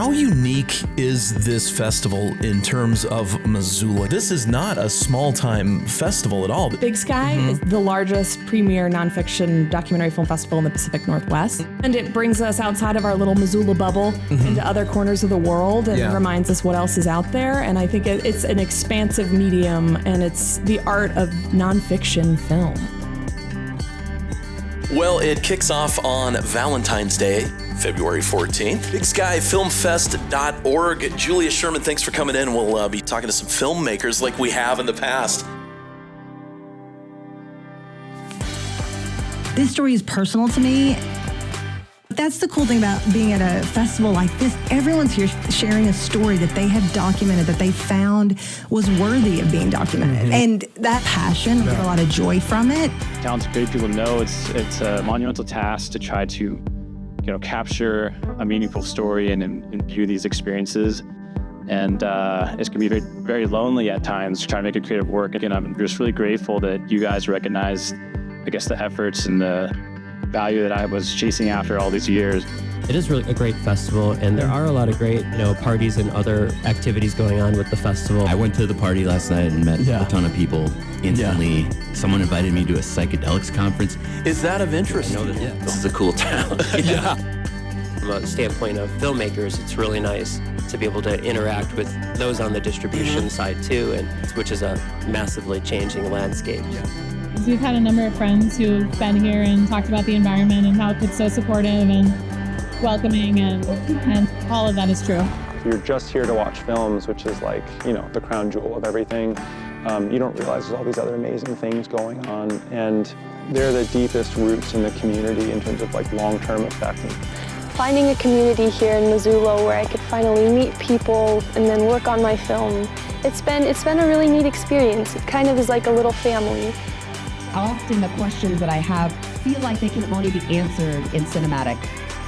How unique is this festival in terms of Missoula? This is not a small-time festival at all. Big Sky is the largest premier nonfiction documentary film festival in the Pacific Northwest. And it brings us outside of our little Missoula bubble into other corners of the world and reminds us what else is out there. And I think it's an expansive medium, and it's the art of nonfiction film. Well, it kicks off on Valentine's Day, February 14th. BigSkyFilmFest.org. Julia Sherman, thanks for coming in. We'll be talking to some filmmakers like we have in the past. This story is personal to me. That's the cool thing about being at a festival like this. Everyone's here sharing a story that they have documented, that they found was worthy of being documented. And that passion, we get a lot of joy from it. Talented, great people know it's a monumental task to try to, capture a meaningful story and imbue these experiences. And it's going to be very, very lonely at times trying to make a creative work. Again, I'm just really grateful that you guys recognize, the efforts and the value that I was chasing after all these years. It is really a great festival, and there are a lot of great, parties and other activities going on with the festival. I went to the party last night and met a ton of people instantly. Someone invited me to a psychedelics conference. Is that of interest? This is a cool town. From a standpoint of filmmakers, it's really nice to be able to interact with those on the distribution side too, and which is a massively changing landscape. We've had a number of friends who've been here and talked about the environment and how it's so supportive and welcoming, and all of that is true. You're just here to watch films, which is the crown jewel of everything. You don't realize there's all these other amazing things going on, and they're the deepest roots in the community in terms of long-term effect. Finding a community here in Missoula where I could finally meet people and then work on my film, it's been a really neat experience. It kind of is like a little family. Often the questions that I have feel like they can only be answered in cinematic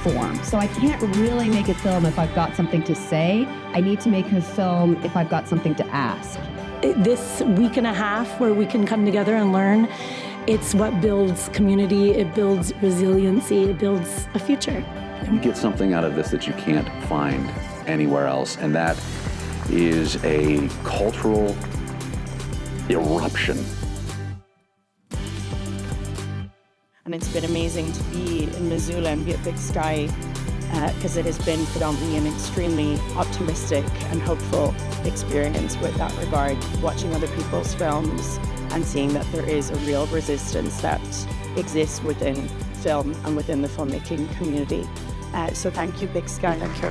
form. So I can't really make a film if I've got something to say. I need to make a film if I've got something to ask. This week and a half where we can come together and learn, it's what builds community, it builds resiliency, it builds a future. You get something out of this that you can't find anywhere else, and that is a cultural eruption. And it's been amazing to be in Missoula and be at Big Sky because it has been predominantly an extremely optimistic and hopeful experience with that regard, watching other people's films and seeing that there is a real resistance that exists within film and within the filmmaking community. So thank you, Big Sky. Thank you.